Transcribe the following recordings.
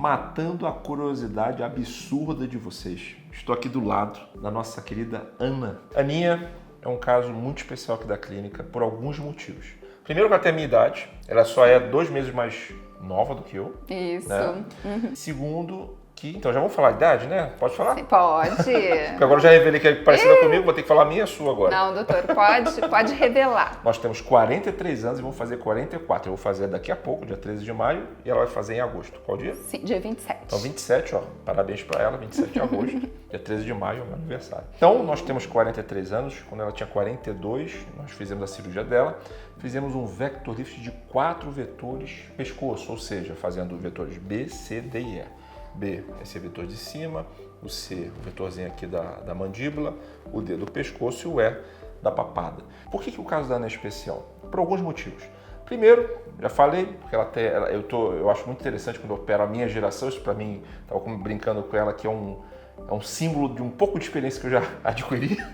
matando a curiosidade absurda de vocês. Estou aqui do lado da nossa querida Ana. Aninha é um caso muito especial aqui da clínica por alguns motivos. Primeiro, que ela tem a minha idade, ela só é 2 meses mais nova do que eu. Isso. Né? Segundo, então já vamos falar a idade, né? Pode falar? Pode. Porque agora eu já revelei que é parecida comigo, vou ter que falar a minha e a sua agora. Não, doutor, pode revelar. Nós temos 43 anos e vamos fazer 44. Eu vou fazer daqui a pouco, dia 13 de maio, e ela vai fazer em agosto. Qual dia? Sim, dia 27. Então 27, ó, parabéns pra ela, 27 de agosto, dia 13 de maio é o meu aniversário. Então nós temos 43 anos, quando ela tinha 42, nós fizemos a cirurgia dela, fizemos um vector lift de 4 vetores pescoço, ou seja, fazendo vetores B, C, D e E. B, esse é o vetor de cima, o C, o vetorzinho aqui da mandíbula, o D do pescoço e o E da papada. Por que o caso da Ana é especial? Por alguns motivos. Primeiro, já falei, porque eu acho muito interessante quando eu opero a minha geração, isso para mim, estava brincando com ela, que é um símbolo de um pouco de experiência que eu já adquiri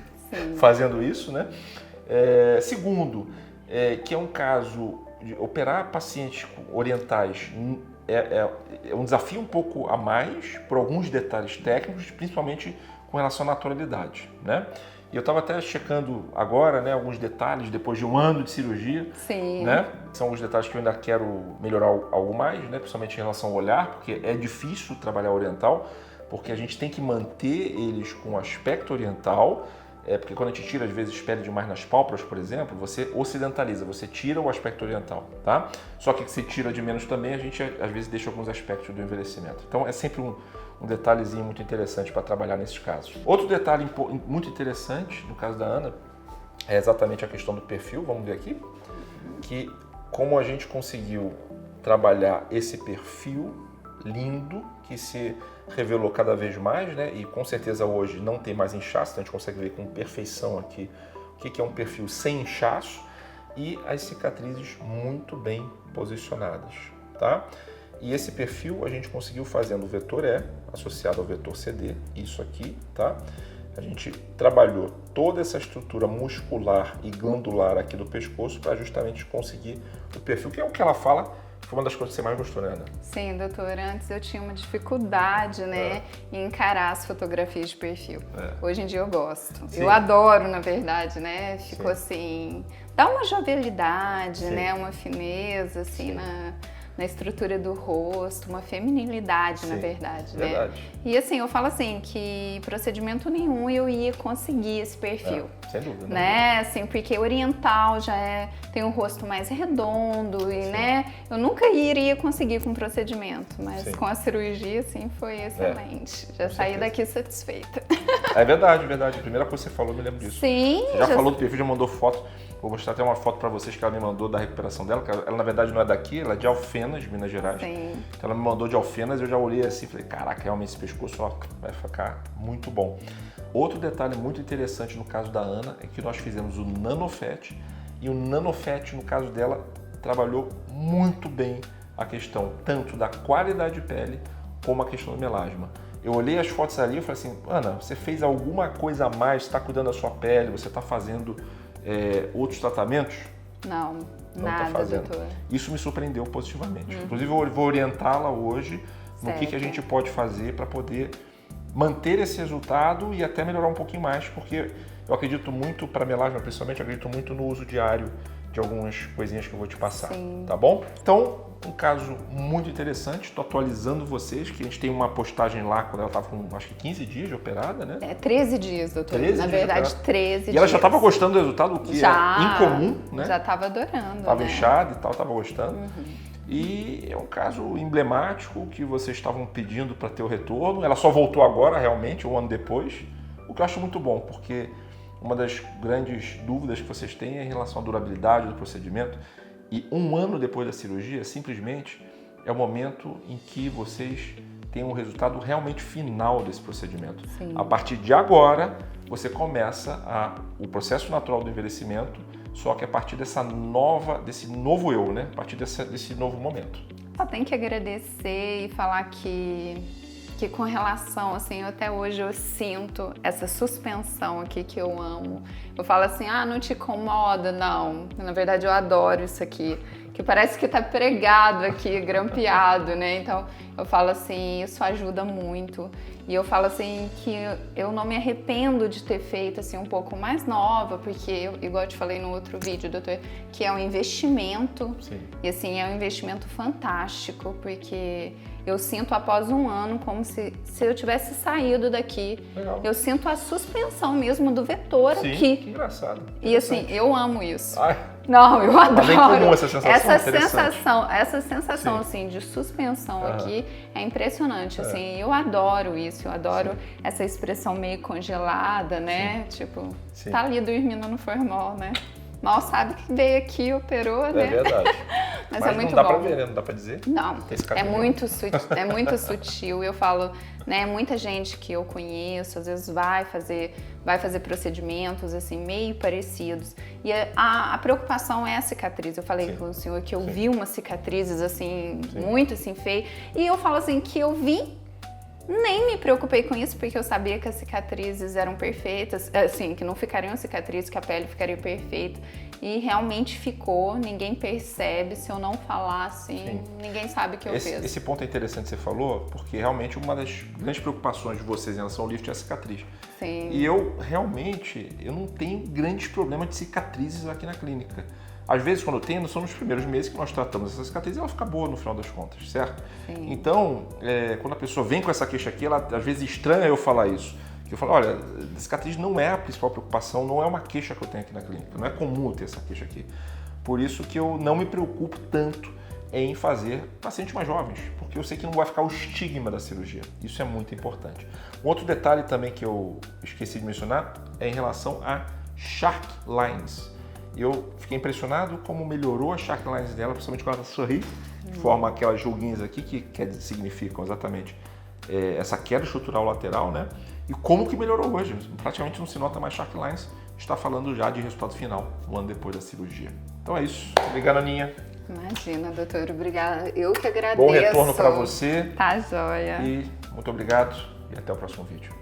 fazendo isso, né? Segundo, que é um caso de operar pacientes orientais é um desafio um pouco a mais por alguns detalhes técnicos, principalmente com relação à naturalidade, né? E eu estava até checando agora, né, alguns detalhes depois de um ano de cirurgia. Sim. Né? São os detalhes que eu ainda quero melhorar algo mais, né? Principalmente em relação ao olhar, porque é difícil trabalhar oriental, porque a gente tem que manter eles com aspecto oriental. Porque quando a gente tira, às vezes, pele demais nas pálpebras, por exemplo, você ocidentaliza, você tira o aspecto oriental, tá? Só que se tira de menos também, a gente, às vezes, deixa alguns aspectos do envelhecimento. Então, é sempre um detalhezinho muito interessante para trabalhar nesses casos. Outro detalhe muito interessante, no caso da Ana, é exatamente a questão do perfil, vamos ver aqui, que como a gente conseguiu trabalhar esse perfil lindo, que se revelou cada vez mais, né? E com certeza hoje não tem mais inchaço, então a gente consegue ver com perfeição aqui o que é um perfil sem inchaço e as cicatrizes muito bem posicionadas, tá? E esse perfil a gente conseguiu fazendo o vetor E associado ao vetor CD, isso aqui, tá? A gente trabalhou toda essa estrutura muscular e glandular aqui do pescoço para justamente conseguir o perfil, que é o que ela fala. Foi uma das coisas que você mais gostou, né, Ana? Sim, doutor. Antes eu tinha uma dificuldade, né, em encarar as fotografias de perfil. Hoje em dia eu gosto. Sim. Eu adoro, na verdade, né? Ficou assim, dá uma jovialidade, né? Uma fineza, assim, na estrutura do rosto, uma feminilidade, na verdade, né? Verdade. E assim, eu falo assim, que procedimento nenhum eu ia conseguir esse perfil. Sem dúvida. Né? Assim, porque oriental já tem um rosto mais redondo e, né? Eu nunca iria conseguir com procedimento, mas com a cirurgia, assim, foi excelente. Já saí daqui satisfeita. É verdade, verdade. A primeira coisa que você falou, eu me lembro disso. Sim. Você já falou do perfil, já mandou foto. Vou mostrar até uma foto para vocês que ela me mandou da recuperação dela, que ela na verdade não é daqui, ela é de Alfenas, Minas Gerais. Sim. Então ela me mandou de Alfenas, eu já olhei assim e falei, caraca, realmente esse pescoço vai ficar muito bom. Outro detalhe muito interessante no caso da Ana é que nós fizemos o NanoFat e o NanoFat, no caso dela, trabalhou muito bem a questão tanto da qualidade de pele como a questão do melasma. Eu olhei as fotos ali e falei assim, Ana, você fez alguma coisa a mais, está cuidando da sua pele, você está fazendo outros tratamentos? Não tá fazendo. Doutor. Isso me surpreendeu positivamente. Inclusive, eu vou orientá-la hoje no que a gente pode fazer para poder manter esse resultado e até melhorar um pouquinho mais, porque eu acredito muito, para melasma principalmente, eu acredito muito no uso diário de algumas coisinhas que eu vou te passar, tá bom? Então, um caso muito interessante, estou atualizando vocês, que a gente tem uma postagem lá quando ela estava com, acho que 15 dias de operada, né? 13 dias, doutor. 13 Na dias verdade, 13 dias. E ela já estava gostando do resultado, o que é incomum, né? Já estava adorando, Estava inchada e tal, estava gostando. E é um caso emblemático que vocês estavam pedindo para ter o retorno. Ela só voltou agora, realmente, um ano depois, o que eu acho muito bom, porque uma das grandes dúvidas que vocês têm é em relação à durabilidade do procedimento. E um ano depois da cirurgia, simplesmente, é o momento em que vocês têm um resultado realmente final desse procedimento. A partir de agora, você começa o processo natural do envelhecimento, só que a partir desse novo eu, né? A partir desse novo momento. Só tem que agradecer e falar que com relação, assim, até hoje eu sinto essa suspensão aqui que eu amo. Eu falo assim, não te incomoda? Não. Na verdade, eu adoro isso aqui. que parece que tá pregado aqui, grampeado, né? Então eu falo assim, isso ajuda muito. E eu falo assim que eu não me arrependo de ter feito assim um pouco mais nova, porque igual eu te falei no outro vídeo, doutor, que é um investimento. Sim. E assim, é um investimento fantástico, porque eu sinto após um ano como se eu tivesse saído daqui. Legal. Eu sinto a suspensão mesmo do vetor Sim, aqui. Que engraçado. E assim, eu amo isso. Ai. Não, eu adoro. Mas é incomum essa sensação. Essa sensação assim de suspensão aqui é impressionante, assim. Eu adoro isso, eu adoro essa expressão meio congelada, né? Tipo, tá ali dormindo no formol, né? Mal sabe que veio aqui, operou, né? É verdade. Mas é muito não dá bom. pra ver, né? Não dá pra dizer? Não, é muito sutil. Eu falo, né, muita gente que eu conheço, às vezes vai fazer procedimentos, assim, meio parecidos. E a preocupação é a cicatriz. Eu falei com o senhor que eu vi umas cicatrizes, assim, muito, assim, feias. E eu falo, assim, que eu vi, nem me preocupei com isso, porque eu sabia que as cicatrizes eram perfeitas, assim, que não ficariam cicatrizes, que a pele ficaria perfeita. E realmente ficou, ninguém percebe, se eu não falar assim, ninguém sabe que eu fiz. Esse ponto é interessante que você falou, porque realmente uma das grandes preocupações de vocês em relação ao lift é a cicatriz. Sim. E eu não tenho grandes problemas de cicatrizes aqui na clínica. Às vezes, quando eu tenho, são nos primeiros meses que nós tratamos essa cicatriz e ela fica boa no final das contas, certo? Sim. Então, quando a pessoa vem com essa queixa aqui, ela às vezes estranha eu falar isso. Eu falo, olha, cicatriz não é a principal preocupação, não é uma queixa que eu tenho aqui na clínica, não é comum ter essa queixa aqui. Por isso que eu não me preocupo tanto em fazer pacientes mais jovens, porque eu sei que não vai ficar o estigma da cirurgia. Isso é muito importante. Um outro detalhe também que eu esqueci de mencionar é em relação a Shark Lines. Eu fiquei impressionado como melhorou a Shark Lines dela, principalmente quando ela sorri, forma aquelas ruguinhas aqui que significam exatamente essa queda estrutural lateral, né? E como que melhorou hoje? Praticamente não se nota mais Shark Lines, está falando já de resultado final, um ano depois da cirurgia. Então é isso. Obrigado, Aninha. Imagina, doutor, obrigada. Eu que agradeço. Bom retorno para você. Tá joia. E muito obrigado e até o próximo vídeo.